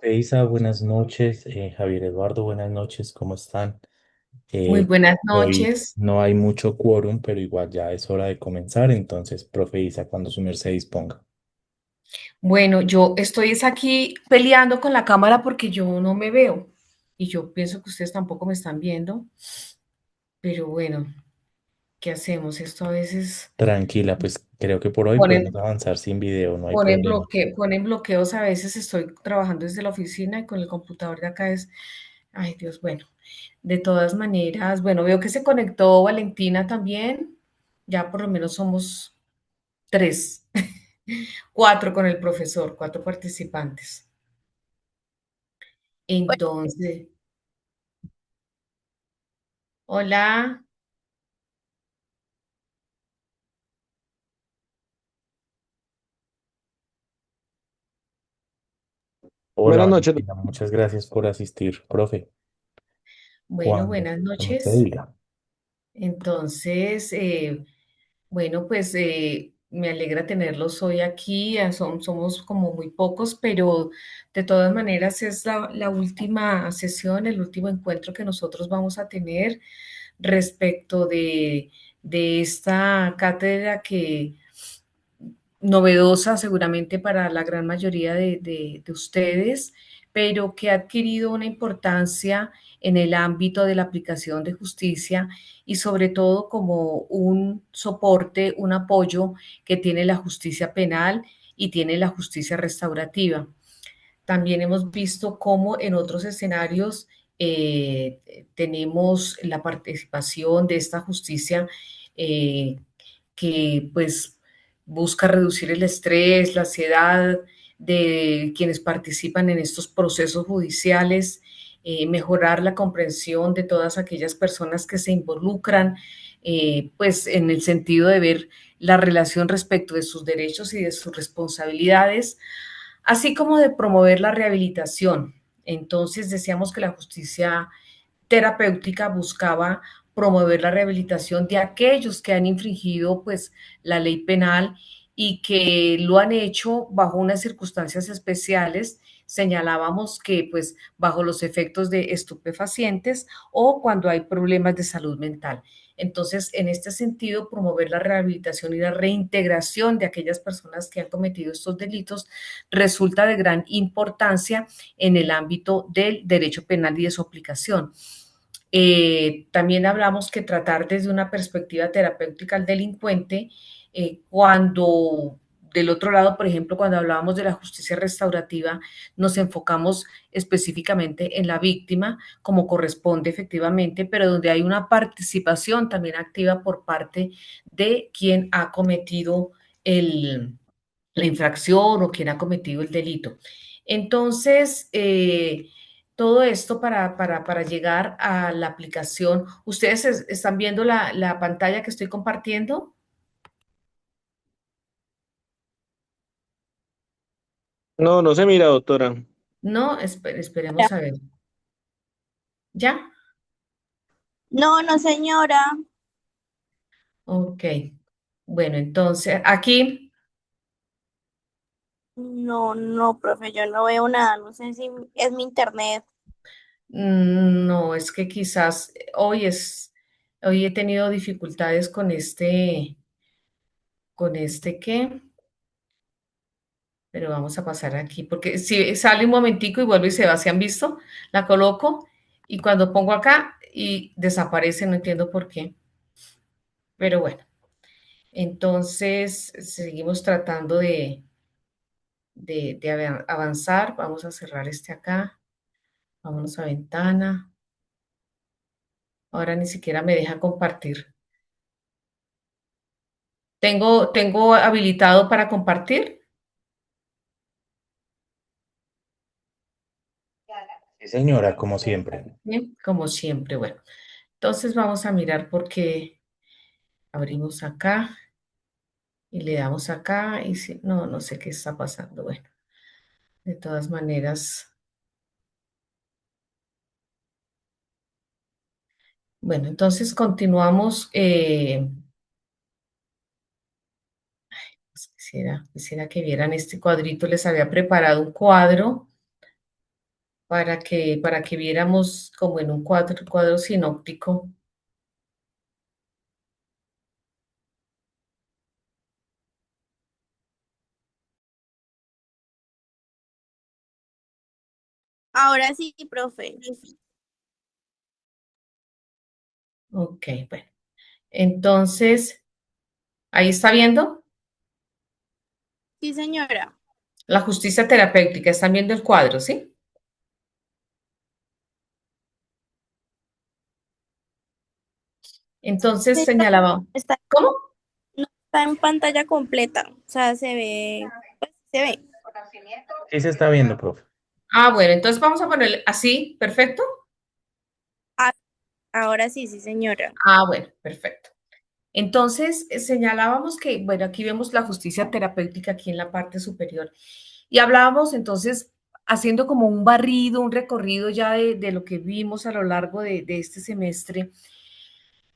Isa, buenas noches. Javier Eduardo, buenas noches. ¿Cómo están? Muy buenas Hoy noches. no hay mucho quórum, pero igual ya es hora de comenzar. Entonces, profe Isa, cuando su merced disponga. Bueno, yo estoy es aquí peleando con la cámara porque yo no me veo y yo pienso que ustedes tampoco me están viendo, pero bueno, ¿qué hacemos? Esto a veces Tranquila, pues creo que por hoy ponen, podemos avanzar sin video, no hay problema. ponen bloqueos, a veces estoy trabajando desde la oficina y con el computador de acá es, ay Dios, bueno, de todas maneras, bueno, veo que se conectó Valentina también, ya por lo menos somos tres, cuatro con el profesor, cuatro participantes. Entonces, hola, Hola, Buenas noches. Valentina, muchas gracias por asistir, profe. bueno, Cuando buenas su merced noches. diga. Entonces, bueno, pues me alegra tenerlos hoy aquí. Somos como muy pocos, pero de todas maneras es la última sesión, el último encuentro que nosotros vamos a tener respecto de esta cátedra que novedosa seguramente para la gran mayoría de ustedes, pero que ha adquirido una importancia en el ámbito de la aplicación de justicia y sobre todo como un soporte, un apoyo que tiene la justicia penal y tiene la justicia restaurativa. También hemos visto cómo en otros escenarios tenemos la participación de esta justicia eh, que pues busca reducir el estrés, la ansiedad de quienes participan en estos procesos judiciales, mejorar la comprensión de todas aquellas personas que se involucran, pues en el sentido de ver la relación respecto de sus derechos y de sus responsabilidades, así como de promover la rehabilitación. Entonces decíamos que la justicia terapéutica buscaba promover la rehabilitación de aquellos que han infringido pues la ley penal y que lo han hecho bajo unas circunstancias especiales. Señalábamos que pues bajo los efectos de estupefacientes o cuando hay problemas de salud mental. Entonces, en este sentido, promover la rehabilitación y la reintegración de aquellas personas que han cometido estos delitos resulta de gran importancia en el ámbito del derecho penal y de su aplicación. También hablamos que tratar desde una perspectiva terapéutica al delincuente, cuando del otro lado, por ejemplo, cuando hablábamos de la justicia restaurativa, nos enfocamos específicamente en la víctima, como corresponde efectivamente, pero donde hay una participación también activa por parte de quien ha cometido la infracción o quien ha cometido el delito. Entonces, todo esto para llegar a la aplicación. ¿Ustedes están viendo la pantalla que estoy compartiendo? No, no se mira, doctora. No, esperemos a ver. ¿Ya? No, no, señora. Ok. Bueno, entonces aquí No, no, profe, yo no veo nada. No sé si es mi internet. no, es que quizás hoy he tenido dificultades con este qué. Pero vamos a pasar aquí, porque si sale un momentico y vuelve y se va, ¿se han visto? La coloco y cuando pongo acá y desaparece, no entiendo por qué, pero bueno, entonces seguimos tratando de avanzar, vamos a cerrar este acá, vámonos a ventana, ahora ni siquiera me deja compartir. Tengo habilitado para compartir, Sí, señora, como siempre. ¿sí? Como siempre, bueno, entonces vamos a mirar por qué abrimos acá. Y le damos acá y si, no, no sé qué está pasando. Bueno, de todas maneras, bueno, entonces continuamos. Pues quisiera que vieran este cuadrito. Les había preparado un cuadro para que viéramos como en un cuadro sinóptico. Ahora sí, profe. Ok, bueno. Entonces, ahí está viendo Sí, señora. la justicia terapéutica. Están viendo el cuadro, ¿sí? Entonces Señora, señalaba, está, ¿cómo? no está en pantalla completa. O sea, se ve, pues se ve. Sí se está viendo, profe. Ah, bueno, entonces vamos a ponerle así, perfecto. Ah, ahora sí, sí, señora. Ah, bueno, perfecto. Entonces, señalábamos que, bueno, aquí vemos la justicia terapéutica aquí en la parte superior y hablábamos entonces, haciendo como un barrido, un recorrido ya de lo que vimos a lo largo de este semestre,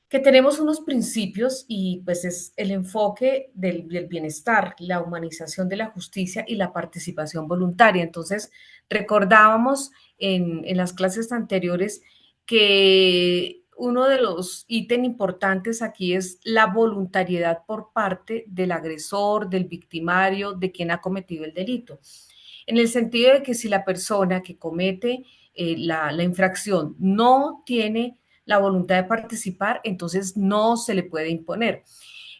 que tenemos unos principios y pues es el enfoque del bienestar, la humanización de la justicia y la participación voluntaria. Entonces, recordábamos en las clases anteriores que uno de los ítems importantes aquí es la voluntariedad por parte del agresor, del victimario, de quien ha cometido el delito. En el sentido de que si la persona que comete la infracción no tiene la voluntad de participar, entonces no se le puede imponer.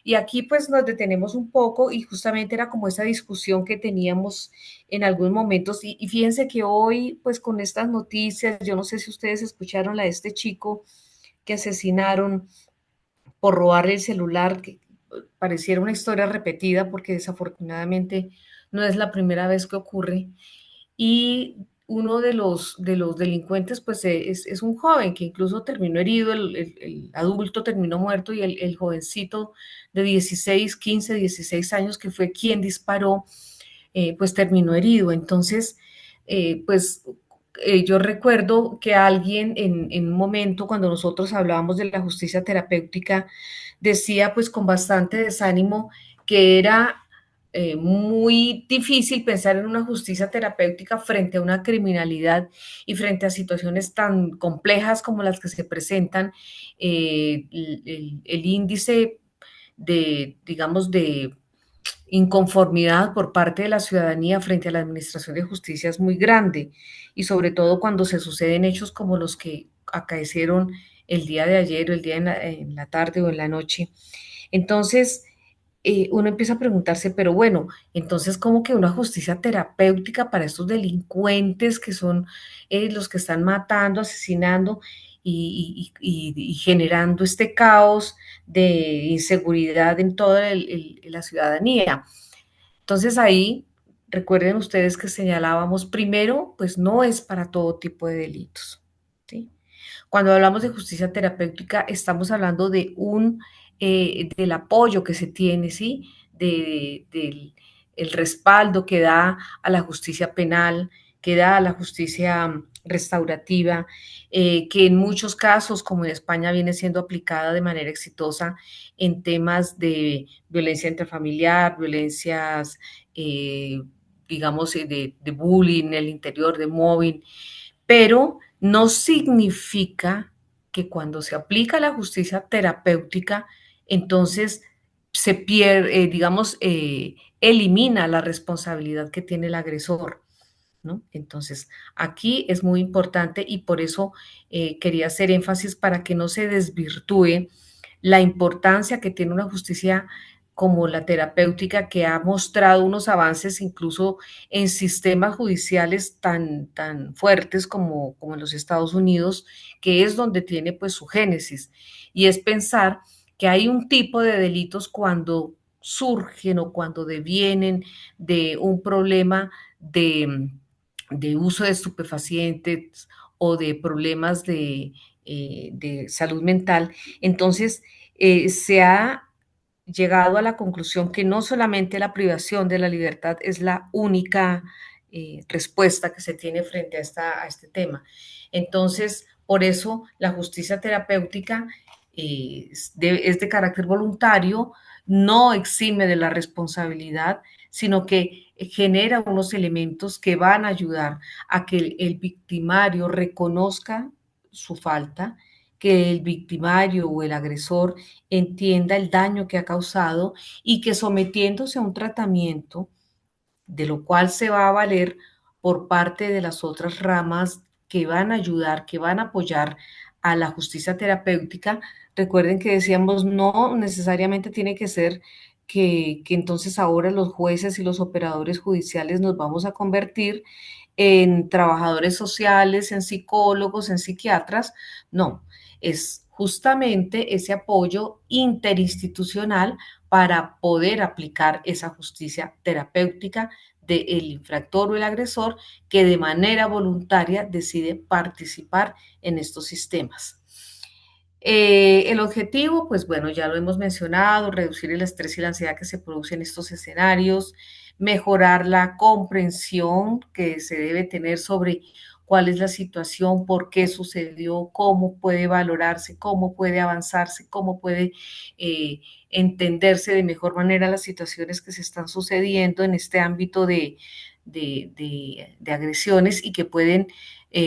Y aquí pues nos detenemos un poco y justamente era como esa discusión que teníamos en algunos momentos y fíjense que hoy pues con estas noticias, yo no sé si ustedes escucharon la de este chico que asesinaron por robarle el celular, que pareciera una historia repetida porque desafortunadamente no es la primera vez que ocurre y uno de los delincuentes pues es un joven que incluso terminó herido, el adulto terminó muerto y el jovencito de 16 15 16 años que fue quien disparó, pues terminó herido. Entonces, pues yo recuerdo que alguien en un momento cuando nosotros hablábamos de la justicia terapéutica decía pues con bastante desánimo que era muy difícil pensar en una justicia terapéutica frente a una criminalidad y frente a situaciones tan complejas como las que se presentan, el índice de, digamos, de inconformidad por parte de la ciudadanía frente a la administración de justicia es muy grande y sobre todo cuando se suceden hechos como los que acaecieron el día de ayer o el día en la tarde o en la noche. Entonces, uno empieza a preguntarse, pero bueno, entonces, ¿cómo que una justicia terapéutica para estos delincuentes que son los que están matando, asesinando y generando este caos de inseguridad en toda la ciudadanía? Entonces ahí, recuerden ustedes que señalábamos primero, pues no es para todo tipo de delitos, ¿sí? Cuando hablamos de justicia terapéutica, estamos hablando del apoyo que se tiene, ¿sí? Del el respaldo que da a la justicia penal, que da a la justicia restaurativa, que en muchos casos, como en España, viene siendo aplicada de manera exitosa en temas de violencia intrafamiliar, violencias, eh, digamos, de bullying en el interior, de mobbing, pero no significa que cuando se aplica la justicia terapéutica, entonces se pierde, digamos, elimina la responsabilidad que tiene el agresor, ¿no? Entonces, aquí es muy importante y por eso quería hacer énfasis para que no se desvirtúe la importancia que tiene una justicia como la terapéutica, que ha mostrado unos avances incluso en sistemas judiciales tan fuertes como en los Estados Unidos, que es donde tiene pues su génesis. Y es pensar que hay un tipo de delitos cuando surgen o cuando devienen de un problema de uso de estupefacientes o de problemas de salud mental, entonces se ha llegado a la conclusión que no solamente la privación de la libertad es la única respuesta que se tiene frente a este tema. Entonces, por eso la justicia terapéutica es de carácter voluntario, no exime de la responsabilidad, sino que genera unos elementos que van a ayudar a que el victimario reconozca su falta, que el victimario o el agresor entienda el daño que ha causado y que sometiéndose a un tratamiento, de lo cual se va a valer por parte de las otras ramas que van a ayudar, que van a apoyar a la justicia terapéutica. Recuerden que decíamos, no necesariamente tiene que ser que entonces ahora los jueces y los operadores judiciales nos vamos a convertir en trabajadores sociales, en psicólogos, en psiquiatras. No, es justamente ese apoyo interinstitucional para poder aplicar esa justicia terapéutica del infractor o el agresor que de manera voluntaria decide participar en estos sistemas. El objetivo, pues bueno, ya lo hemos mencionado, reducir el estrés y la ansiedad que se produce en estos escenarios, mejorar la comprensión que se debe tener sobre cuál es la situación, por qué sucedió, cómo puede valorarse, cómo puede avanzarse, cómo puede eh, entenderse de mejor manera las situaciones que se están sucediendo en este ámbito de agresiones y que pueden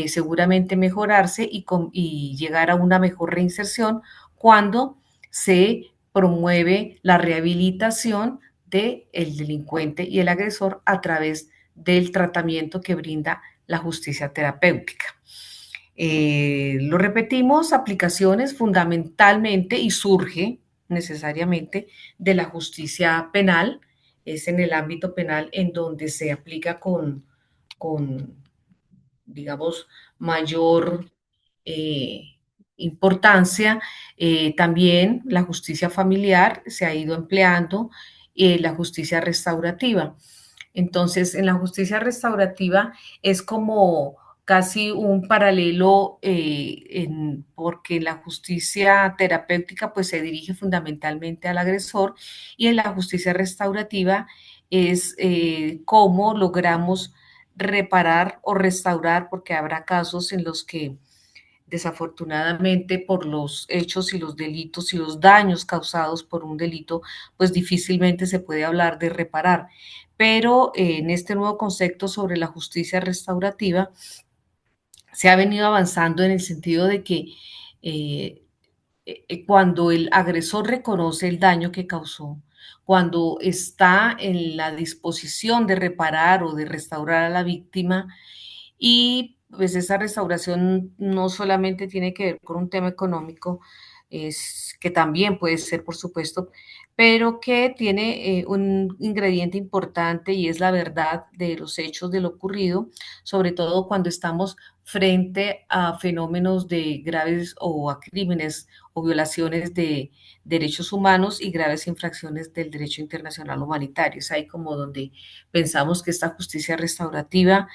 seguramente mejorarse y llegar a una mejor reinserción cuando se promueve la rehabilitación del delincuente y el agresor a través del tratamiento que brinda la justicia terapéutica. Lo repetimos, aplicaciones fundamentalmente y surge necesariamente de la justicia penal, es en el ámbito penal en donde se aplica con digamos, mayor eh, importancia. También la justicia familiar se ha ido empleando, la justicia restaurativa. Entonces, en la justicia restaurativa es como casi un paralelo porque en la justicia terapéutica pues se dirige fundamentalmente al agresor y en la justicia restaurativa es cómo logramos reparar o restaurar, porque habrá casos en los que desafortunadamente por los hechos y los delitos y los daños causados por un delito, pues difícilmente se puede hablar de reparar. Pero en este nuevo concepto sobre la justicia restaurativa se ha venido avanzando en el sentido de que eh, cuando el agresor reconoce el daño que causó, cuando está en la disposición de reparar o de restaurar a la víctima, y pues esa restauración no solamente tiene que ver con un tema económico, es, que también puede ser, por supuesto, pero que tiene un ingrediente importante y es la verdad de los hechos de lo ocurrido, sobre todo cuando estamos frente a fenómenos de graves o a crímenes o violaciones de derechos humanos y graves infracciones del derecho internacional humanitario. Es ahí como donde pensamos que esta justicia restaurativa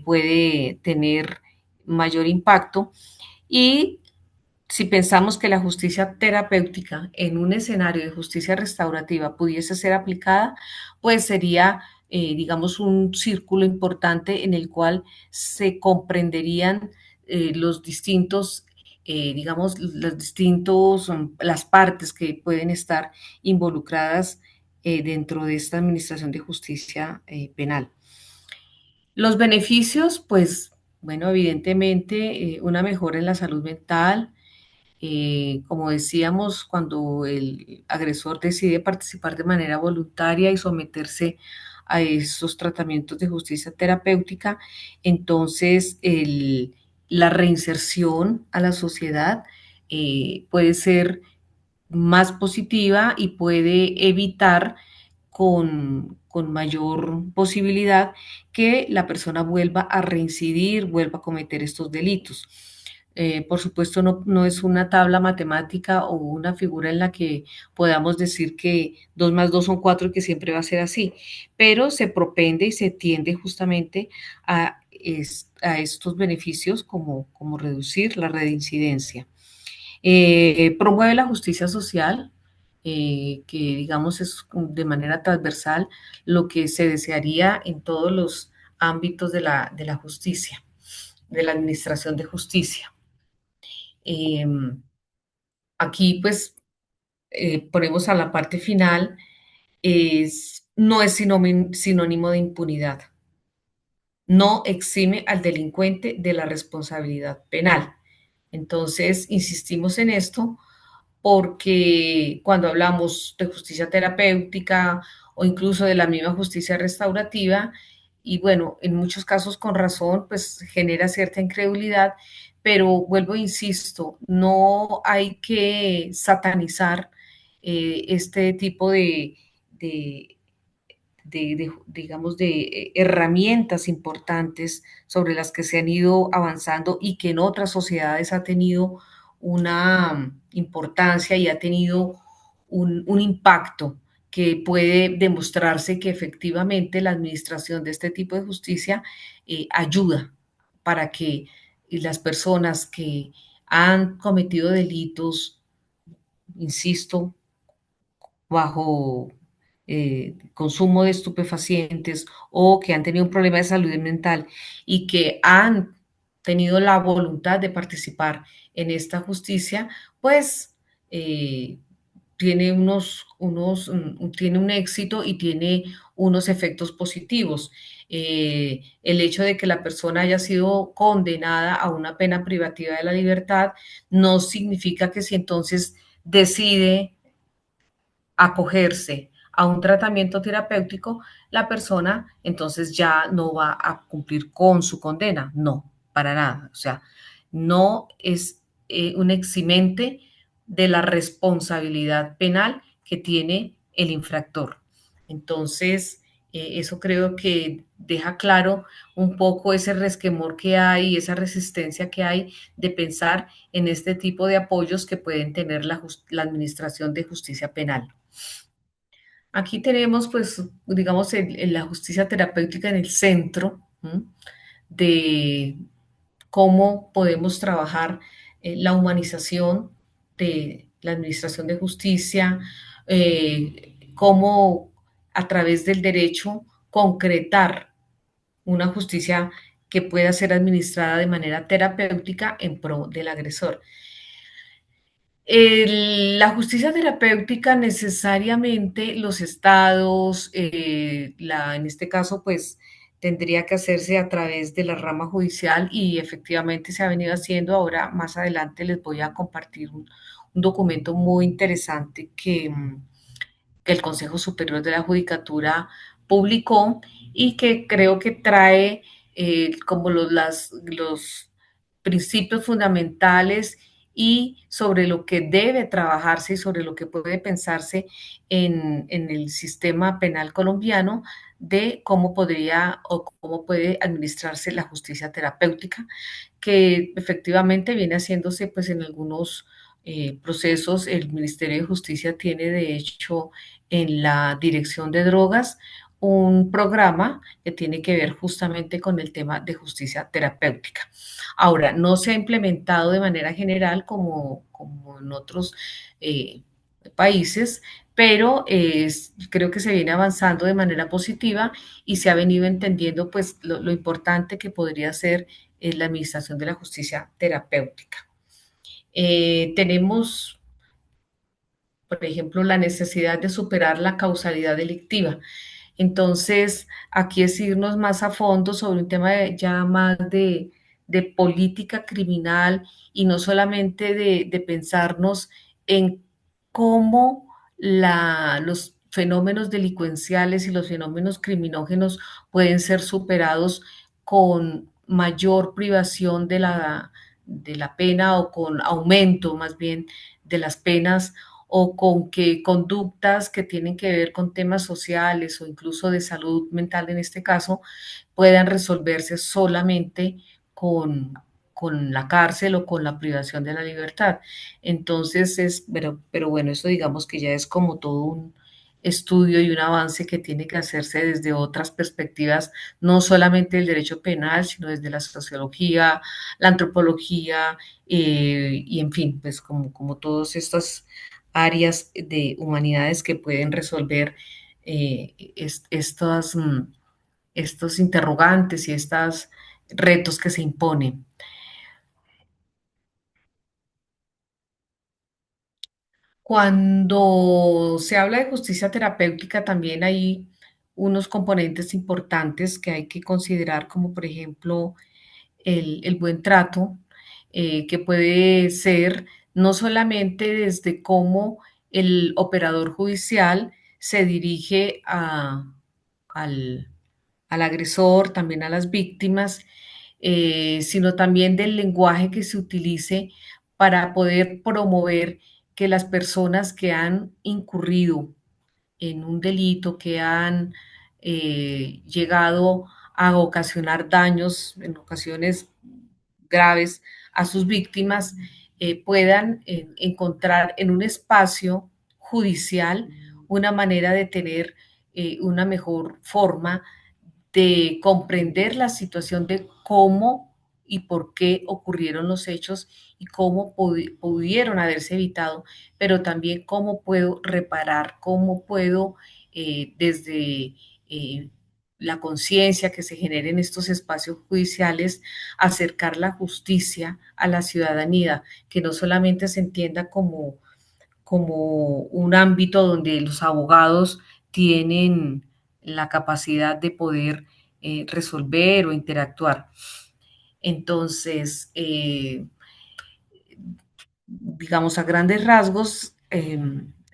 puede tener mayor impacto. Y si pensamos que la justicia terapéutica en un escenario de justicia restaurativa pudiese ser aplicada, pues sería, digamos, un círculo importante en el cual se comprenderían los distintos, digamos, los distintos, las partes que pueden estar involucradas dentro de esta administración de justicia penal. Los beneficios, pues, bueno, evidentemente, una mejora en la salud mental, como decíamos, cuando el agresor decide participar de manera voluntaria y someterse a esos tratamientos de justicia terapéutica, entonces la reinserción a la sociedad puede ser más positiva y puede evitar con mayor posibilidad que la persona vuelva a reincidir, vuelva a cometer estos delitos. Por supuesto, no es una tabla matemática o una figura en la que podamos decir que 2 más 2 son 4 y que siempre va a ser así, pero se propende y se tiende justamente a estos beneficios como reducir la reincidencia. Promueve la justicia social, que digamos es de manera transversal lo que se desearía en todos los ámbitos de la justicia, de la administración de justicia. Eh, Aquí pues ponemos a la parte final, es no es sinónimo de impunidad. No exime al delincuente de la responsabilidad penal. Entonces, insistimos en esto porque cuando hablamos de justicia terapéutica o incluso de la misma justicia restaurativa, y bueno, en muchos casos con razón, pues genera cierta incredulidad, pero vuelvo e insisto, no hay que satanizar este tipo de digamos, de herramientas importantes sobre las que se han ido avanzando y que en otras sociedades ha tenido una importancia y ha tenido un impacto que puede demostrarse que efectivamente la administración de este tipo de justicia ayuda para que las personas que han cometido delitos, insisto, bajo consumo de estupefacientes o que han tenido un problema de salud mental y que han tenido la voluntad de participar en esta justicia, pues eh, tiene tiene un éxito y tiene unos efectos positivos. El hecho de que la persona haya sido condenada a una pena privativa de la libertad no significa que si entonces decide acogerse a un tratamiento terapéutico, la persona entonces ya no va a cumplir con su condena. No, para nada. O sea, no es un eximente de la responsabilidad penal que tiene el infractor. Entonces, eso creo que deja claro un poco ese resquemor que hay, esa resistencia que hay de pensar en este tipo de apoyos que pueden tener la Administración de Justicia Penal. Aquí tenemos, pues, digamos, la justicia terapéutica en el centro, ¿m? De cómo podemos trabajar la humanización de la administración de justicia, cómo a través del derecho concretar una justicia que pueda ser administrada de manera terapéutica en pro del agresor. La justicia terapéutica necesariamente los estados, en este caso, pues tendría que hacerse a través de la rama judicial y efectivamente se ha venido haciendo. Ahora, más adelante, les voy a compartir un documento muy interesante que el Consejo Superior de la Judicatura publicó y que creo que trae como los principios fundamentales y sobre lo que debe trabajarse y sobre lo que puede pensarse en el sistema penal colombiano de cómo podría o cómo puede administrarse la justicia terapéutica, que efectivamente viene haciéndose pues en algunos procesos. El Ministerio de Justicia tiene de hecho en la Dirección de Drogas un programa que tiene que ver justamente con el tema de justicia terapéutica. Ahora, no se ha implementado de manera general como en otros eh, países, pero creo que se viene avanzando de manera positiva y se ha venido entendiendo pues lo importante que podría ser la administración de la justicia terapéutica. Tenemos, por ejemplo, la necesidad de superar la causalidad delictiva. Entonces, aquí es irnos más a fondo sobre un tema ya más de política criminal y no solamente de pensarnos en cómo los fenómenos delincuenciales y los fenómenos criminógenos pueden ser superados con mayor privación de la pena o con aumento más bien de las penas o con que conductas que tienen que ver con temas sociales o incluso de salud mental en este caso puedan resolverse solamente con, con la cárcel o con la privación de la libertad. Entonces pero bueno, eso digamos que ya es como todo un estudio y un avance que tiene que hacerse desde otras perspectivas, no solamente del derecho penal, sino desde la sociología, la antropología y en fin, pues como todas estas áreas de humanidades que pueden resolver estos interrogantes y estos retos que se imponen. Cuando se habla de justicia terapéutica, también hay unos componentes importantes que hay que considerar, como por ejemplo el buen trato, que puede ser no solamente desde cómo el operador judicial se dirige al, al agresor, también a las víctimas, sino también del lenguaje que se utilice para poder promover que las personas que han incurrido en un delito, que han llegado a ocasionar daños, en ocasiones graves, a sus víctimas, puedan encontrar en un espacio judicial una manera de tener una mejor forma de comprender la situación de cómo y por qué ocurrieron los hechos y cómo pudieron haberse evitado, pero también cómo puedo reparar, cómo puedo desde la conciencia que se genere en estos espacios judiciales, acercar la justicia a la ciudadanía, que no solamente se entienda como un ámbito donde los abogados tienen la capacidad de poder resolver o interactuar. Entonces, digamos, a grandes rasgos,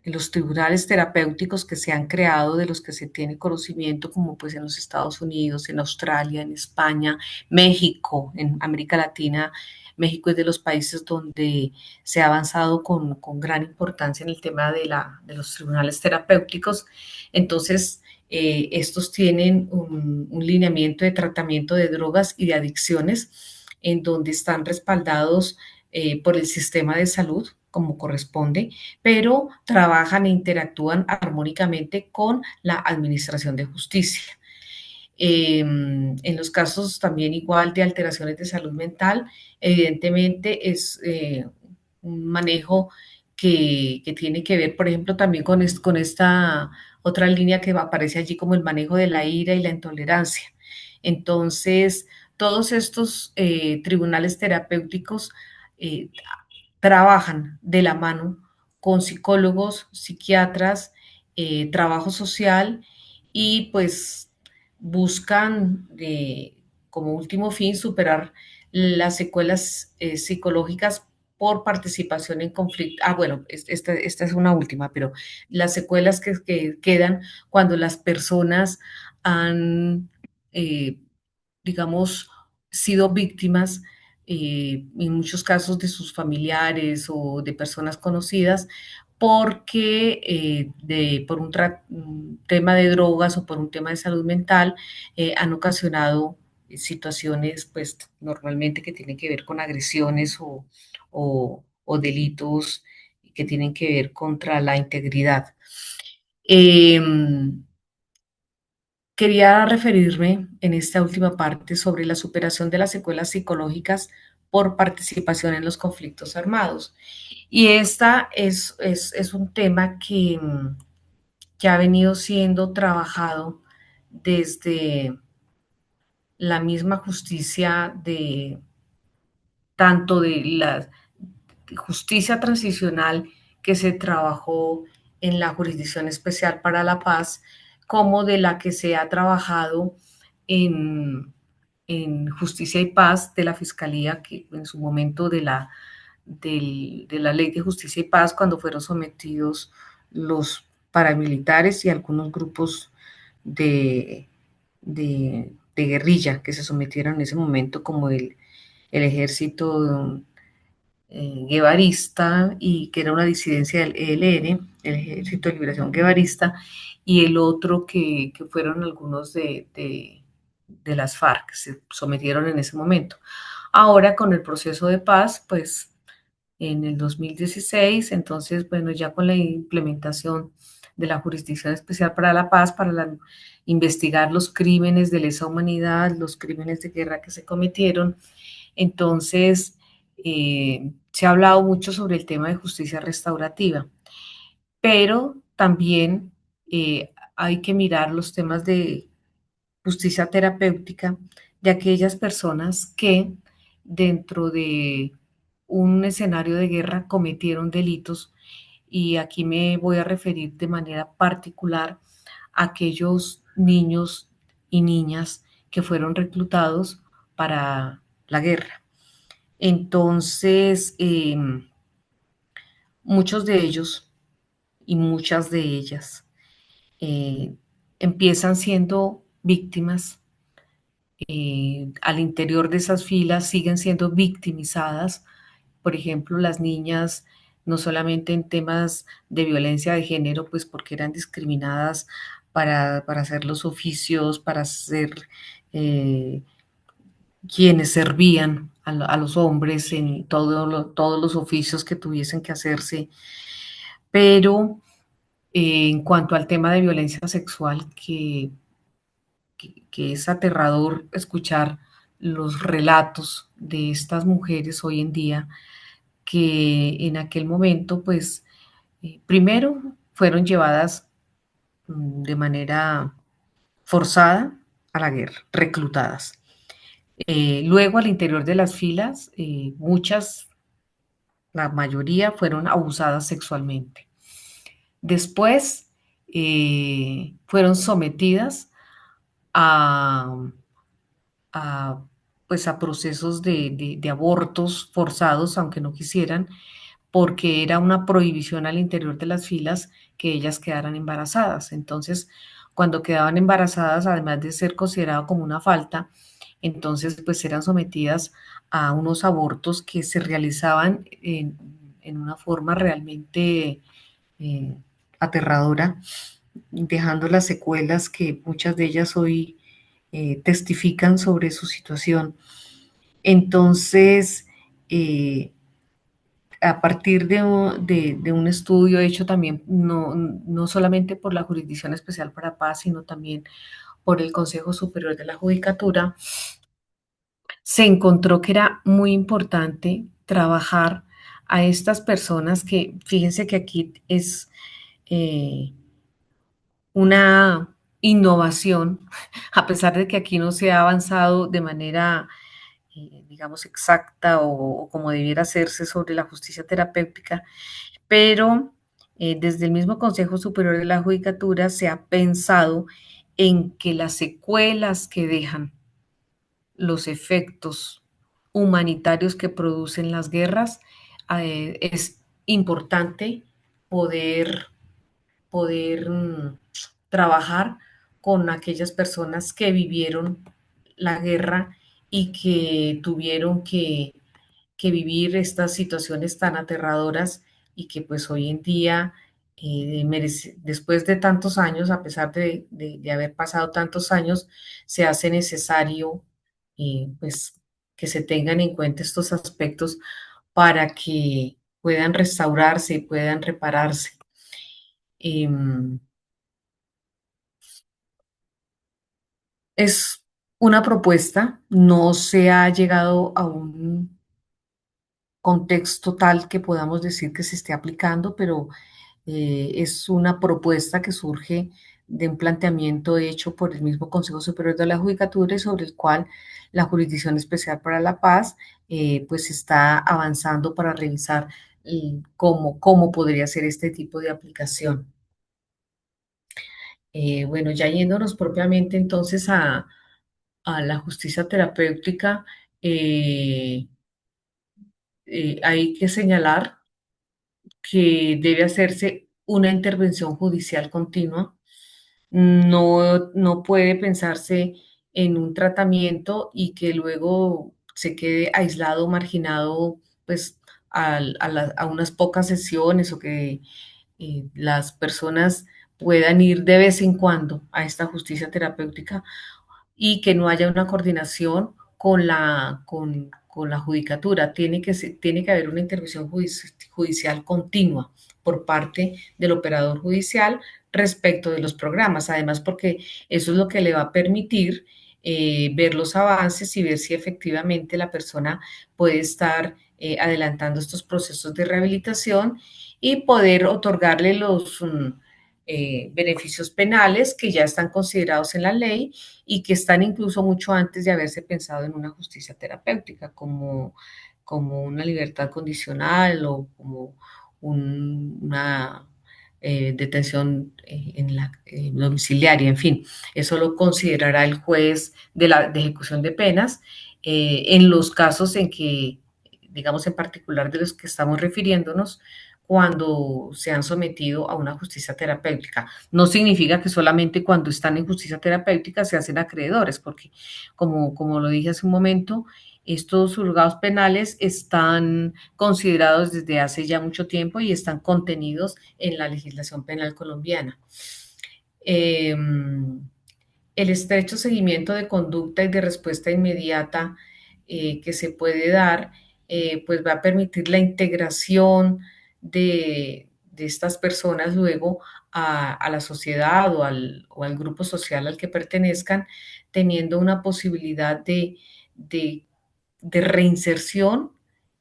los tribunales terapéuticos que se han creado, de los que se tiene conocimiento, como pues en los Estados Unidos, en Australia, en España, México, en América Latina, México es de los países donde se ha avanzado con gran importancia en el tema de los tribunales terapéuticos. Entonces, estos tienen un lineamiento de tratamiento de drogas y de adicciones en donde están respaldados por el sistema de salud como corresponde, pero trabajan e interactúan armónicamente con la Administración de Justicia. En los casos también igual de alteraciones de salud mental, evidentemente es un manejo que tiene que ver, por ejemplo, también con esta otra línea que aparece allí como el manejo de la ira y la intolerancia. Entonces, todos estos tribunales terapéuticos eh, trabajan de la mano con psicólogos, psiquiatras, trabajo social y pues buscan como último fin superar las secuelas psicológicas por participación en conflicto. Ah, bueno, esta es una última, pero las secuelas que quedan cuando las personas han, eh, digamos, sido víctimas en muchos casos de sus familiares o de personas conocidas porque por un tema de drogas o por un tema de salud mental han ocasionado situaciones pues normalmente que tienen que ver con agresiones o delitos que tienen que ver contra la integridad. Eh, Quería referirme en esta última parte sobre la superación de las secuelas psicológicas por participación en los conflictos armados. Y esta es un tema que ha venido siendo trabajado desde la misma justicia tanto de la justicia transicional que se trabajó en la Jurisdicción Especial para la Paz, como de la que se ha trabajado en, en Justicia y Paz de la Fiscalía, que en su momento de la Ley de Justicia y Paz, cuando fueron sometidos los paramilitares y algunos grupos de, de guerrilla que se sometieron en ese momento, como el ejército guevarista y que era una disidencia del ELN, el Ejército de Liberación Guevarista, y el otro que fueron algunos de las FARC, que se sometieron en ese momento. Ahora con el proceso de paz, pues en el 2016, entonces, bueno, ya con la implementación de la Jurisdicción Especial para la Paz, investigar los crímenes de lesa humanidad, los crímenes de guerra que se cometieron, entonces, se ha hablado mucho sobre el tema de justicia restaurativa, pero también hay que mirar los temas de justicia terapéutica de aquellas personas que dentro de un escenario de guerra cometieron delitos y aquí me voy a referir de manera particular a aquellos niños y niñas que fueron reclutados para la guerra. Entonces, muchos de ellos y muchas de ellas eh, empiezan siendo víctimas, al interior de esas filas siguen siendo victimizadas. Por ejemplo, las niñas, no solamente en temas de violencia de género, pues porque eran discriminadas para hacer los oficios, para ser eh, quienes servían a los hombres en todos los oficios que tuviesen que hacerse, pero en cuanto al tema de violencia sexual, que es aterrador escuchar los relatos de estas mujeres hoy en día, que en aquel momento, pues, primero fueron llevadas de manera forzada a la guerra, reclutadas. Luego, al interior de las filas, muchas, la mayoría fueron abusadas sexualmente. Después, fueron sometidas a, a, pues a procesos de abortos forzados, aunque no quisieran, porque era una prohibición al interior de las filas que ellas quedaran embarazadas. Entonces, cuando quedaban embarazadas, además de ser considerado como una falta, entonces pues eran sometidas a unos abortos que se realizaban en una forma realmente eh, aterradora, dejando las secuelas que muchas de ellas hoy testifican sobre su situación. Entonces, a partir de un estudio hecho también, no solamente por la Jurisdicción Especial para Paz, sino también por el Consejo Superior de la Judicatura, se encontró que era muy importante trabajar a estas personas que, fíjense que aquí es eh, una innovación, a pesar de que aquí no se ha avanzado de manera, digamos, exacta o como debiera hacerse sobre la justicia terapéutica, pero desde el mismo Consejo Superior de la Judicatura se ha pensado en que las secuelas que dejan los efectos humanitarios que producen las guerras, es importante poder, poder trabajar con aquellas personas que vivieron la guerra y que tuvieron que vivir estas situaciones tan aterradoras y que pues hoy en día, después de tantos años, a pesar de haber pasado tantos años, se hace necesario pues que se tengan en cuenta estos aspectos para que puedan restaurarse y puedan repararse. Em, es una propuesta, no se ha llegado a un contexto tal que podamos decir que se esté aplicando, pero es una propuesta que surge de un planteamiento hecho por el mismo Consejo Superior de la Judicatura y sobre el cual la Jurisdicción Especial para la Paz pues está avanzando para revisar cómo podría ser este tipo de aplicación. Bueno, ya yéndonos propiamente entonces a la justicia terapéutica, eh, hay que señalar que debe hacerse una intervención judicial continua. No puede pensarse en un tratamiento y que luego se quede aislado, marginado, pues a unas pocas sesiones o que las personas puedan ir de vez en cuando a esta justicia terapéutica y que no haya una coordinación con la judicatura. Tiene que haber una intervención judicial continua por parte del operador judicial respecto de los programas, además porque eso es lo que le va a permitir ver los avances y ver si efectivamente la persona puede estar adelantando estos procesos de rehabilitación y poder otorgarle los beneficios penales que ya están considerados en la ley y que están incluso mucho antes de haberse pensado en una justicia terapéutica, como una libertad condicional o como una detención domiciliaria, en fin, eso lo considerará el juez de ejecución de penas en los casos en que, digamos en particular de los que estamos refiriéndonos, cuando se han sometido a una justicia terapéutica. No significa que solamente cuando están en justicia terapéutica se hacen acreedores, porque como lo dije hace un momento, estos juzgados penales están considerados desde hace ya mucho tiempo y están contenidos en la legislación penal colombiana. El estrecho seguimiento de conducta y de respuesta inmediata que se puede dar, pues va a permitir la integración de estas personas luego a la sociedad o al grupo social al que pertenezcan, teniendo una posibilidad de de reinserción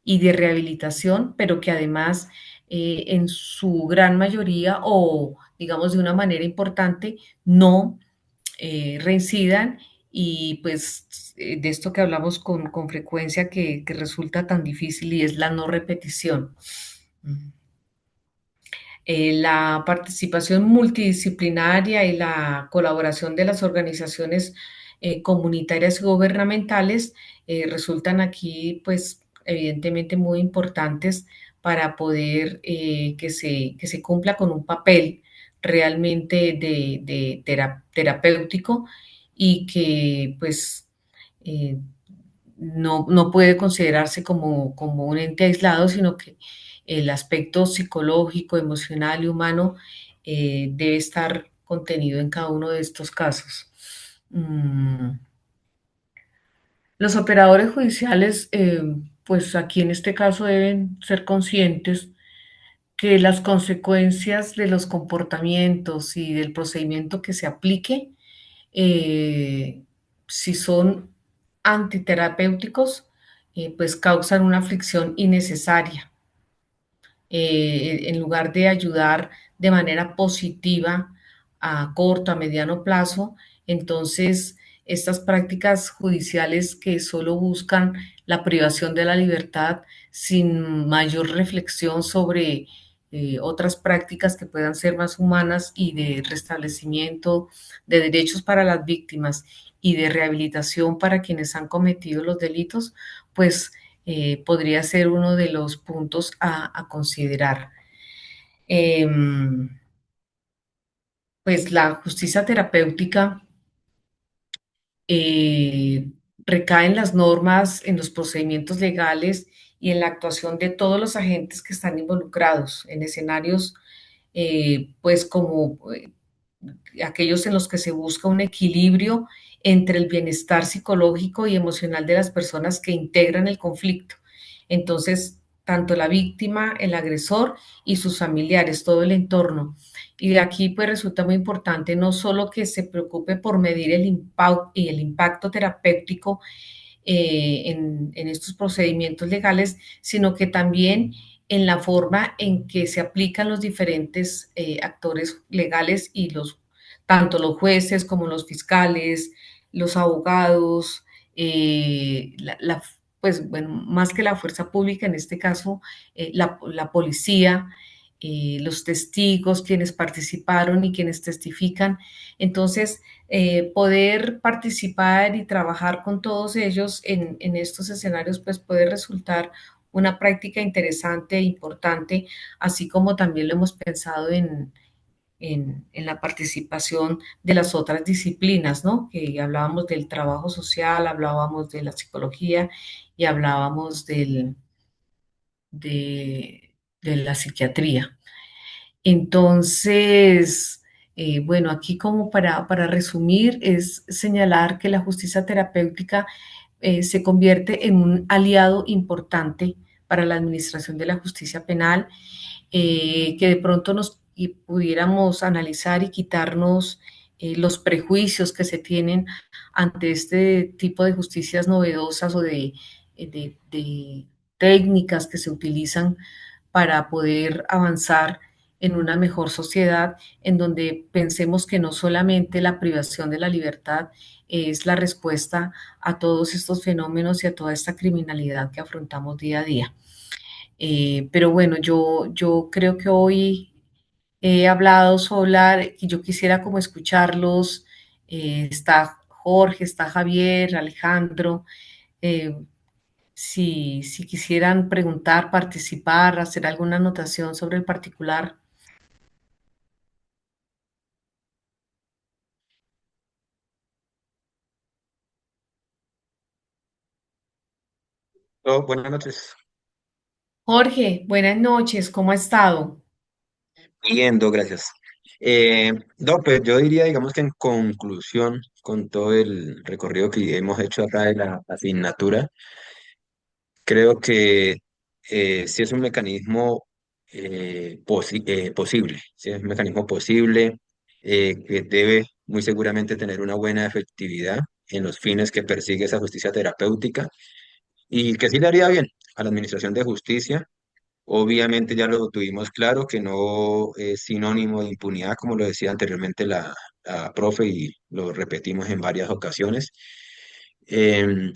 y de rehabilitación, pero que además en su gran mayoría o digamos de una manera importante no reincidan y pues de esto que hablamos con frecuencia que resulta tan difícil y es la no repetición. La participación multidisciplinaria y la colaboración de las organizaciones comunitarias y gubernamentales resultan aquí, pues, evidentemente muy importantes para poder que se cumpla con un papel realmente terapéutico y que, pues, eh, no puede considerarse como un ente aislado, sino que el aspecto psicológico, emocional y humano debe estar contenido en cada uno de estos casos. Mm, Los operadores judiciales, pues aquí en este caso deben ser conscientes que las consecuencias de los comportamientos y del procedimiento que se aplique, eh, si son antiterapéuticos, pues causan una aflicción innecesaria en lugar de ayudar de manera positiva a corto, a mediano plazo, entonces estas prácticas judiciales que solo buscan la privación de la libertad sin mayor reflexión sobre otras prácticas que puedan ser más humanas y de restablecimiento de derechos para las víctimas y de rehabilitación para quienes han cometido los delitos, pues podría ser uno de los puntos a considerar. Eh, pues la justicia terapéutica eh, recae en las normas, en los procedimientos legales y en la actuación de todos los agentes que están involucrados en escenarios, pues como aquellos en los que se busca un equilibrio entre el bienestar psicológico y emocional de las personas que integran el conflicto. Entonces, tanto la víctima, el agresor y sus familiares, todo el entorno. Y aquí pues resulta muy importante no solo que se preocupe por medir el impacto terapéutico en estos procedimientos legales, sino que también en la forma en que se aplican los diferentes actores legales y tanto los jueces como los fiscales, los abogados, pues bueno, más que la fuerza pública, en este caso, la policía, los testigos, quienes participaron y quienes testifican. Entonces, poder participar y trabajar con todos ellos en estos escenarios, pues puede resultar una práctica interesante e importante, así como también lo hemos pensado en la participación de las otras disciplinas, ¿no? Que hablábamos del trabajo social, hablábamos de la psicología y hablábamos de la psiquiatría. Entonces, bueno, aquí como para resumir, es señalar que la justicia terapéutica se convierte en un aliado importante para la administración de la justicia penal, que de pronto nos y pudiéramos analizar y quitarnos los prejuicios que se tienen ante este tipo de justicias novedosas o de técnicas que se utilizan para poder avanzar en una mejor sociedad en donde pensemos que no solamente la privación de la libertad es la respuesta a todos estos fenómenos y a toda esta criminalidad que afrontamos día a día. Pero bueno, yo creo que hoy he hablado sola, y yo quisiera como escucharlos. Está Jorge, está Javier, Alejandro. eh, si quisieran preguntar, participar, hacer alguna anotación sobre el particular. Oh, buenas noches. Jorge, buenas noches, ¿cómo ha estado? Yendo, gracias. No, pues yo diría, digamos que en conclusión, con todo el recorrido que hemos hecho acá de la asignatura, creo que sí es un mecanismo posible, sí es un mecanismo posible que debe muy seguramente tener una buena efectividad en los fines que persigue esa justicia terapéutica y que sí le haría bien a la administración de justicia. Obviamente ya lo tuvimos claro que no es sinónimo de impunidad, como lo decía anteriormente la profe y lo repetimos en varias ocasiones. Em,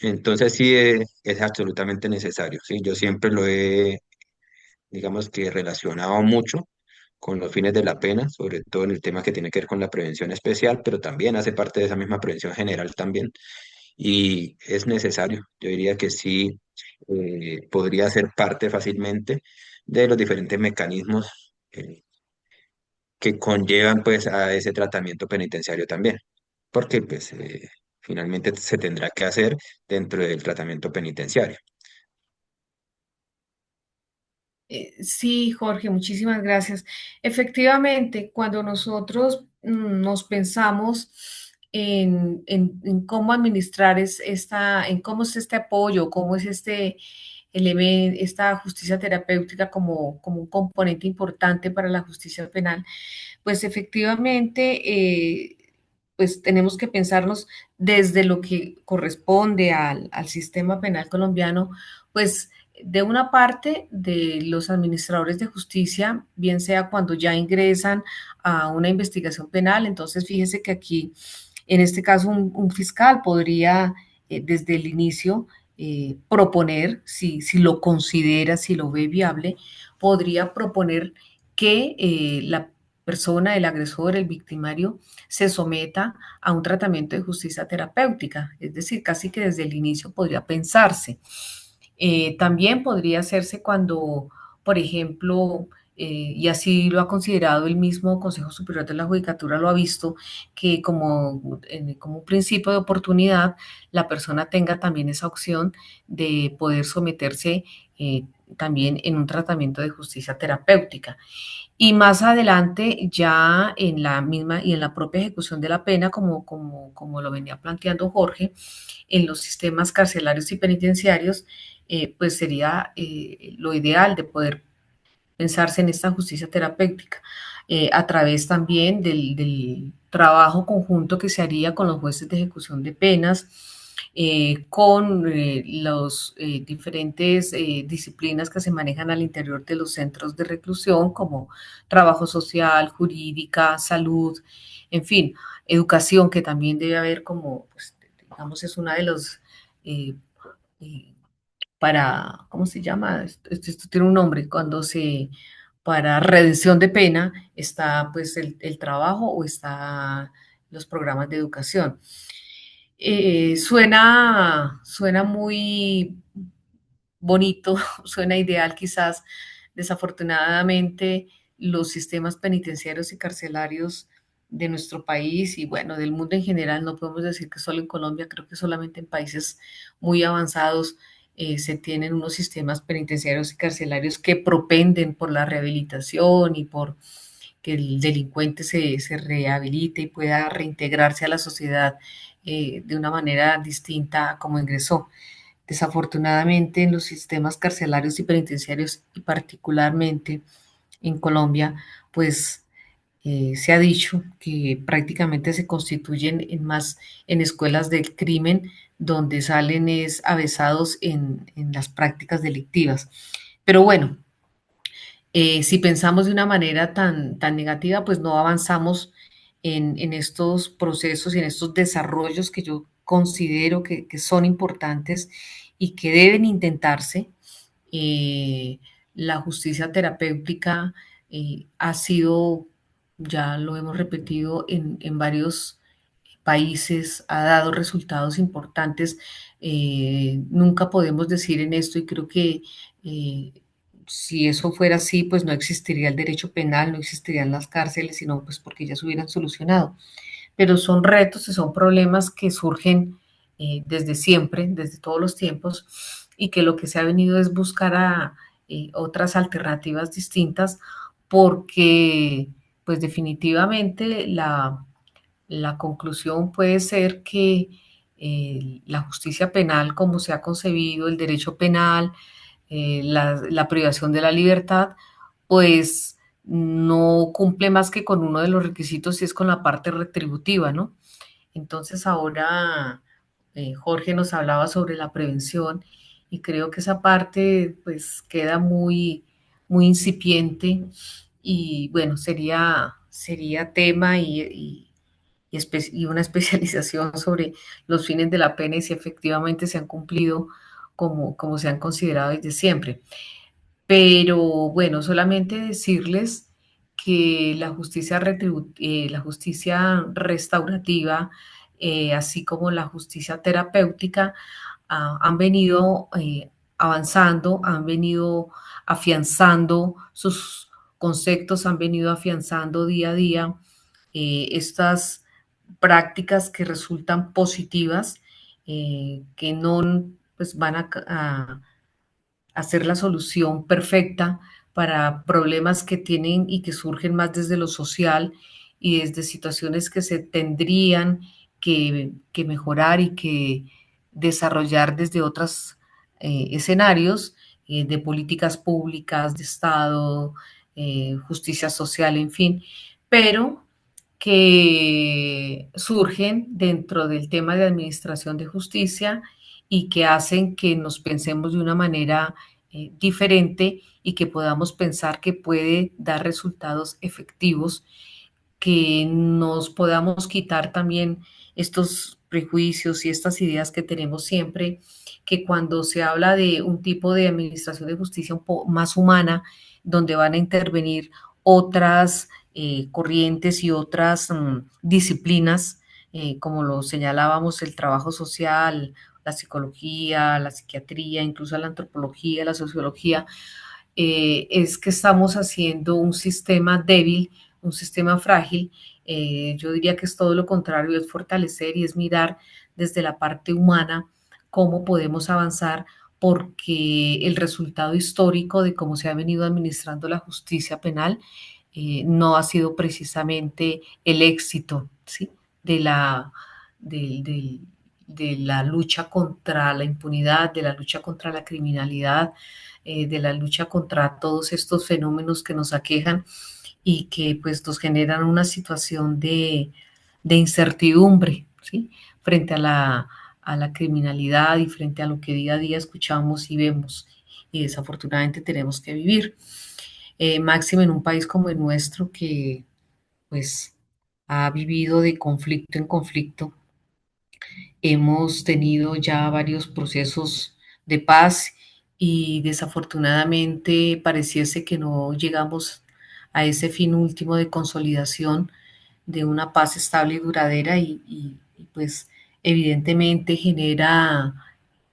entonces sí es absolutamente necesario, ¿sí? Yo siempre lo he, digamos que relacionado mucho con los fines de la pena, sobre todo en el tema que tiene que ver con la prevención especial, pero también hace parte de esa misma prevención general también y es necesario. Yo diría que sí podría ser parte fácilmente de los diferentes mecanismos que conllevan pues a ese tratamiento penitenciario también, porque pues finalmente se tendrá que hacer dentro del tratamiento penitenciario. Sí, Jorge, muchísimas gracias. Efectivamente, cuando nosotros nos pensamos en cómo administrar en cómo es este apoyo, cómo es este elemento, esta justicia terapéutica como un componente importante para la justicia penal, pues efectivamente, pues tenemos que pensarnos desde lo que corresponde al sistema penal colombiano, pues de una parte de los administradores de justicia, bien sea cuando ya ingresan a una investigación penal. Entonces fíjese que aquí, en este caso, un fiscal podría desde el inicio proponer, si lo considera, si lo ve viable, podría proponer que la persona, el agresor, el victimario, se someta a un tratamiento de justicia terapéutica. Es decir, casi que desde el inicio podría pensarse. También podría hacerse cuando, por ejemplo, y así lo ha considerado el mismo Consejo Superior de la Judicatura, lo ha visto, que como un principio de oportunidad, la persona tenga también esa opción de poder someterse también en un tratamiento de justicia terapéutica. Y más adelante, ya en la misma y en la propia ejecución de la pena, como lo venía planteando Jorge, en los sistemas carcelarios y penitenciarios, pues sería lo ideal de poder pensarse en esta justicia terapéutica, a través también del trabajo conjunto que se haría con los jueces de ejecución de penas, con los diferentes disciplinas que se manejan al interior de los centros de reclusión, como trabajo social, jurídica, salud, en fin, educación, que también debe haber como, pues, digamos, es una de los eh, eh, ¿cómo se llama? Esto tiene un nombre, para redención de pena está pues el trabajo o está los programas de educación. Suena muy bonito, suena ideal quizás. Desafortunadamente, los sistemas penitenciarios y carcelarios de nuestro país y bueno, del mundo en general, no podemos decir que solo en Colombia, creo que solamente en países muy avanzados se tienen unos sistemas penitenciarios y carcelarios que propenden por la rehabilitación y por que el delincuente se rehabilite y pueda reintegrarse a la sociedad de una manera distinta a como ingresó. Desafortunadamente, en los sistemas carcelarios y penitenciarios, y particularmente en Colombia, pues se ha dicho que prácticamente se constituyen en escuelas del crimen, donde salen es avesados en las prácticas delictivas. Pero bueno, si pensamos de una manera tan negativa, pues no avanzamos en estos procesos y en estos desarrollos que yo considero que son importantes y que deben intentarse. Eh, la justicia terapéutica ha sido, ya lo hemos repetido en varios países, ha dado resultados importantes. Nunca podemos decir en esto, y creo que eh, si eso fuera así, pues no existiría el derecho penal, no existirían las cárceles, sino pues porque ya se hubieran solucionado. Pero son retos y son problemas que surgen desde siempre, desde todos los tiempos, y que lo que se ha venido es buscar otras alternativas distintas, porque pues definitivamente la conclusión puede ser que la justicia penal, como se ha concebido, el derecho penal, la privación de la libertad, pues no cumple más que con uno de los requisitos y es con la parte retributiva, ¿no? Entonces ahora Jorge nos hablaba sobre la prevención y creo que esa parte pues queda muy incipiente y bueno, sería tema y una especialización sobre los fines de la pena y si efectivamente se han cumplido como se han considerado desde siempre. Pero bueno, solamente decirles que la justicia restaurativa, así como la justicia terapéutica, han venido avanzando, han venido afianzando sus conceptos, han venido afianzando día a día estas prácticas que resultan positivas, que no pues, van a ser la solución perfecta para problemas que tienen y que surgen más desde lo social y desde situaciones que se tendrían que mejorar y que desarrollar desde otros escenarios de políticas públicas, de Estado, justicia social, en fin, pero que surgen dentro del tema de administración de justicia y que hacen que nos pensemos de una manera diferente y que podamos pensar que puede dar resultados efectivos, que nos podamos quitar también estos prejuicios y estas ideas que tenemos siempre, que cuando se habla de un tipo de administración de justicia un poco más humana, donde van a intervenir otras corrientes y otras disciplinas, como lo señalábamos, el trabajo social, la psicología, la psiquiatría, incluso la antropología, la sociología, es que estamos haciendo un sistema débil, un sistema frágil. Yo diría que es todo lo contrario, es fortalecer y es mirar desde la parte humana cómo podemos avanzar, porque el resultado histórico de cómo se ha venido administrando la justicia penal no ha sido precisamente el éxito, ¿sí? de la, del- del- de la lucha contra la impunidad, de la lucha contra la criminalidad, de la lucha contra todos estos fenómenos que nos aquejan y que pues nos generan una situación de incertidumbre, ¿sí? Frente a la criminalidad y frente a lo que día a día escuchamos y vemos y desafortunadamente tenemos que vivir. Máximo en un país como el nuestro que pues ha vivido de conflicto en conflicto. Hemos tenido ya varios procesos de paz y desafortunadamente pareciese que no llegamos a ese fin último de consolidación de una paz estable y duradera pues evidentemente genera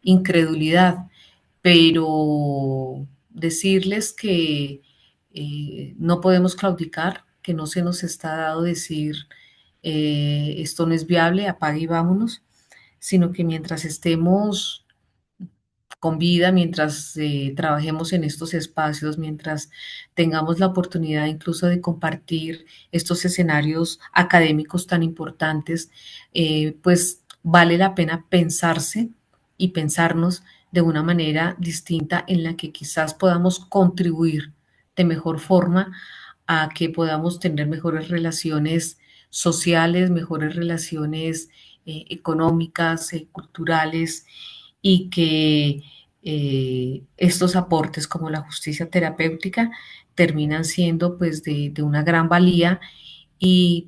incredulidad, pero decirles que no podemos claudicar, que no se nos está dado decir esto no es viable, apague y vámonos, sino que mientras estemos con vida, mientras trabajemos en estos espacios, mientras tengamos la oportunidad incluso de compartir estos escenarios académicos tan importantes, pues vale la pena pensarse y pensarnos de una manera distinta en la que quizás podamos contribuir de mejor forma a que podamos tener mejores relaciones sociales, mejores relaciones económicas, culturales y que estos aportes como la justicia terapéutica terminan siendo pues de una gran valía y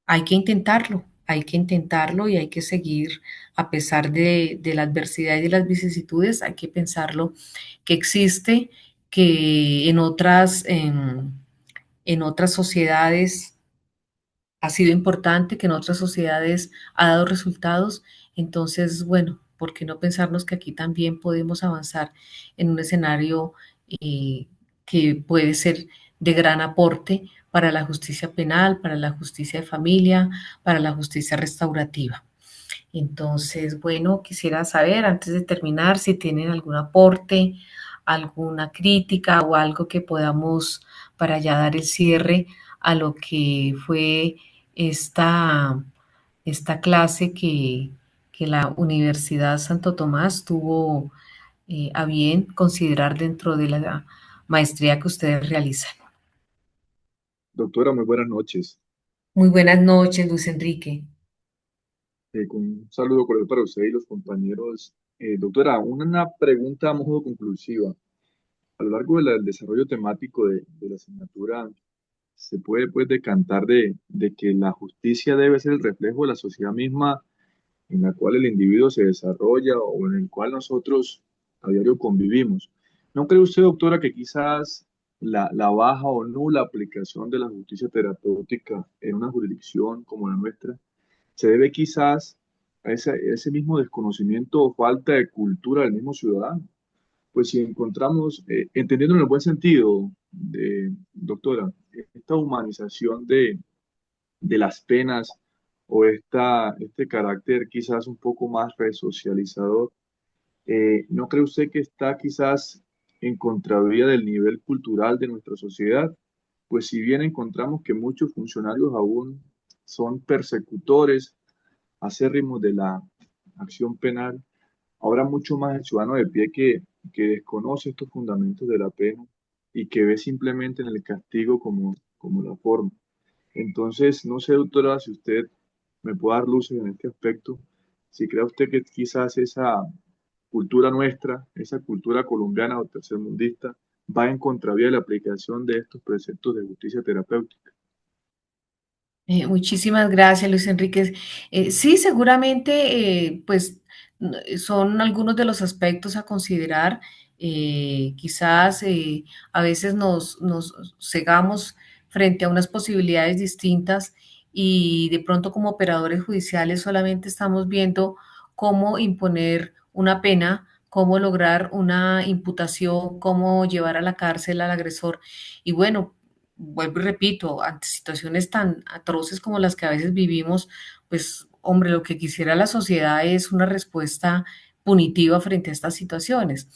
hay que intentarlo y hay que seguir a pesar de la adversidad y de las vicisitudes, hay que pensarlo que existe, que en otras en otras sociedades ha sido importante, que en otras sociedades ha dado resultados. Entonces, bueno, ¿por qué no pensarnos que aquí también podemos avanzar en un escenario eh, que puede ser de gran aporte para la justicia penal, para la justicia de familia, para la justicia restaurativa? Entonces, bueno, quisiera saber, antes de terminar, si tienen algún aporte, alguna crítica o algo que podamos para ya dar el cierre a lo que fue esta, esta clase que la Universidad Santo Tomás tuvo a bien considerar dentro de la maestría que ustedes realizan. Doctora, muy buenas noches. Muy buenas noches, Luis Enrique. Con un saludo cordial para usted y los compañeros. Doctora, una pregunta a modo conclusiva. A lo largo del desarrollo temático de la asignatura, se puede pues decantar de que la justicia debe ser el reflejo de la sociedad misma en la cual el individuo se desarrolla o en el cual nosotros a diario convivimos. ¿No cree usted, doctora, que quizás la baja o nula aplicación de la justicia terapéutica en una jurisdicción como la nuestra se debe quizás a ese mismo desconocimiento o falta de cultura del mismo ciudadano? Pues si encontramos, entendiendo en el buen sentido, doctora, esta humanización de las penas o este carácter quizás un poco más resocializador, ¿no cree usted que está quizás en contravía del nivel cultural de nuestra sociedad? Pues si bien encontramos que muchos funcionarios aún son persecutores acérrimos de la acción penal, habrá mucho más el ciudadano de pie que desconoce estos fundamentos de la pena y que ve simplemente en el castigo como la forma. Entonces, no sé, doctora, si usted me puede dar luces en este aspecto, si cree usted que quizás esa cultura nuestra, esa cultura colombiana o tercermundista, va en contravía de la aplicación de estos preceptos de justicia terapéutica. Muchísimas gracias, Luis Enríquez. Sí, seguramente, pues son algunos de los aspectos a considerar. Quizás a veces nos cegamos frente a unas posibilidades distintas y de pronto como operadores judiciales solamente estamos viendo cómo imponer una pena, cómo lograr una imputación, cómo llevar a la cárcel al agresor. Y bueno, vuelvo y repito, ante situaciones tan atroces como las que a veces vivimos, pues hombre, lo que quisiera la sociedad es una respuesta punitiva frente a estas situaciones.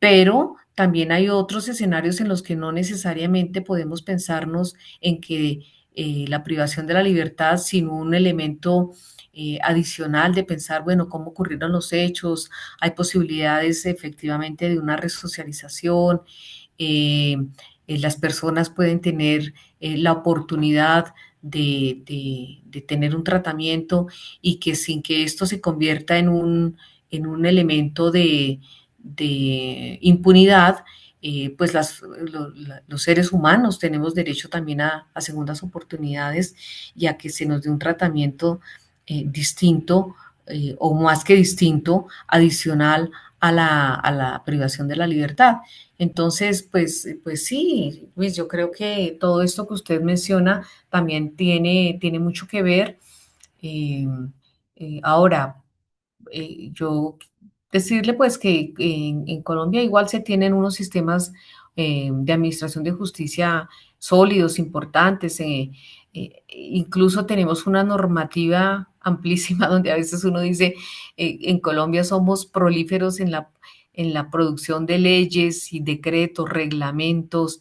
Pero también hay otros escenarios en los que no necesariamente podemos pensarnos en que la privación de la libertad sin un elemento adicional de pensar, bueno, cómo ocurrieron los hechos, hay posibilidades efectivamente de una resocialización, eh, las personas pueden tener la oportunidad de tener un tratamiento y que sin que esto se convierta en un elemento de impunidad, pues los seres humanos tenemos derecho también a segundas oportunidades y a que se nos dé un tratamiento distinto o más que distinto, adicional a la privación de la libertad. Entonces, pues sí, Luis, yo creo que todo esto que usted menciona también tiene mucho que ver. Eh, ahora, yo decirle pues que en Colombia igual se tienen unos sistemas de administración de justicia sólidos, importantes, incluso tenemos una normativa amplísima donde a veces uno dice, en Colombia somos prolíferos en la producción de leyes y decretos, reglamentos,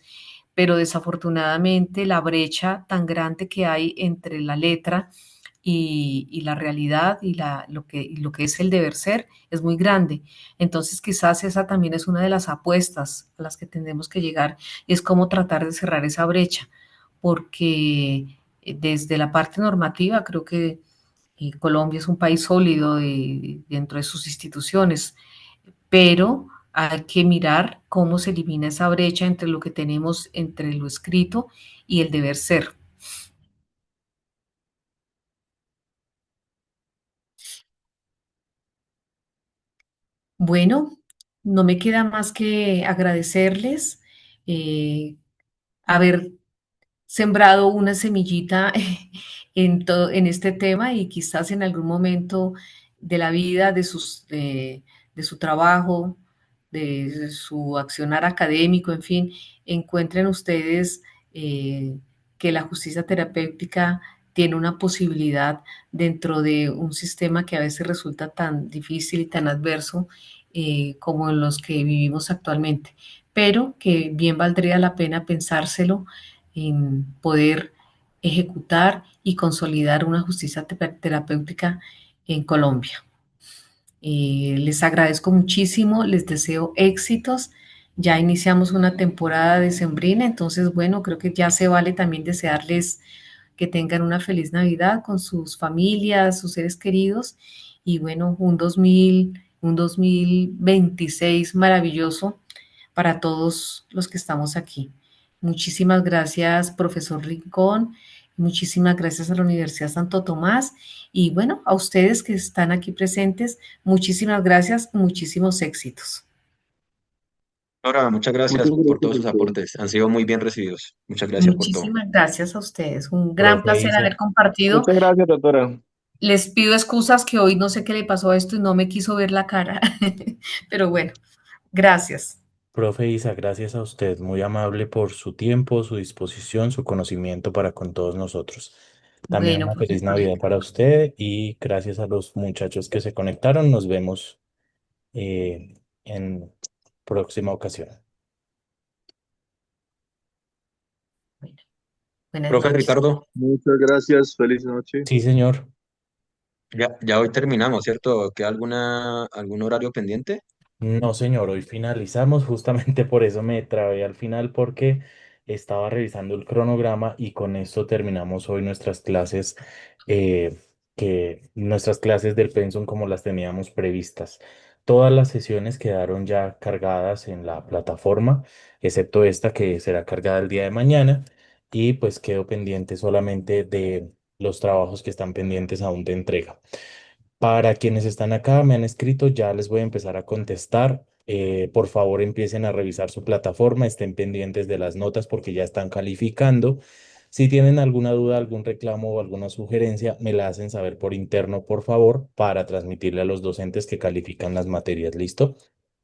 pero desafortunadamente la brecha tan grande que hay entre la letra y la realidad y lo que es el deber ser es muy grande. Entonces quizás esa también es una de las apuestas a las que tendremos que llegar y es cómo tratar de cerrar esa brecha, porque desde la parte normativa creo que Colombia es un país sólido dentro de sus instituciones, pero hay que mirar cómo se elimina esa brecha entre lo que tenemos entre lo escrito y el deber ser. Bueno, no me queda más que agradecerles, eh, haber sembrado una semillita en este tema y quizás en algún momento de la vida, de su trabajo, de su accionar académico, en fin, encuentren ustedes que la justicia terapéutica tiene una posibilidad dentro de un sistema que a veces resulta tan difícil y tan adverso como en los que vivimos actualmente, pero que bien valdría la pena pensárselo en poder ejecutar y consolidar una justicia terapéutica en Colombia. Les agradezco muchísimo, les deseo éxitos. Ya iniciamos una temporada decembrina, entonces, bueno, creo que ya se vale también desearles que tengan una feliz Navidad con sus familias, sus seres queridos y bueno, un 2026 maravilloso para todos los que estamos aquí. Muchísimas gracias, profesor Rincón. Muchísimas gracias a la Universidad Santo Tomás y bueno, a ustedes que están aquí presentes, muchísimas gracias, muchísimos éxitos. Ahora, muchas gracias Muchas por gracias, todos sus doctora. aportes. Han sido muy bien recibidos. Muchas gracias por todo. Muchísimas gracias a ustedes. Un gran Profe placer haber Isa, compartido. Muchas gracias, doctora. Les pido excusas que hoy no sé qué le pasó a esto y no me quiso ver la cara, pero bueno, gracias. profe Isa, gracias a usted, muy amable por su tiempo, su disposición, su conocimiento para con todos nosotros. También Bueno, una feliz profesor Navidad Ricardo. para usted y gracias a los muchachos que se conectaron. Nos vemos en próxima ocasión. Bueno, buenas Profe noches. Ricardo, Muchas gracias. Feliz noche. Sí, señor. ya hoy terminamos, ¿cierto? ¿Queda algún horario pendiente? No, señor, hoy finalizamos. Justamente por eso me trabé al final porque estaba revisando el cronograma y con esto terminamos hoy eh, nuestras clases del Pensum como las teníamos previstas. Todas las sesiones quedaron ya cargadas en la plataforma, excepto esta que será cargada el día de mañana y pues quedo pendiente solamente de los trabajos que están pendientes aún de entrega. Para quienes están acá, me han escrito, ya les voy a empezar a contestar. Por favor, empiecen a revisar su plataforma, estén pendientes de las notas porque ya están calificando. Si tienen alguna duda, algún reclamo o alguna sugerencia, me la hacen saber por interno, por favor, para transmitirle a los docentes que califican las materias. ¿Listo?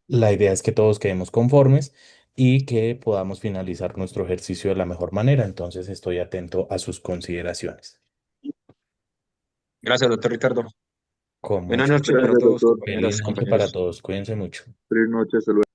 La idea es que todos quedemos conformes y que podamos finalizar nuestro ejercicio de la mejor manera. Entonces, estoy atento a sus consideraciones. Gracias, doctor Ricardo. Con Buenas mucho noches gusto. para Gracias, todos, doctor. Feliz compañeras, noche para compañeros. todos. Cuídense mucho. Feliz noche. Hasta luego.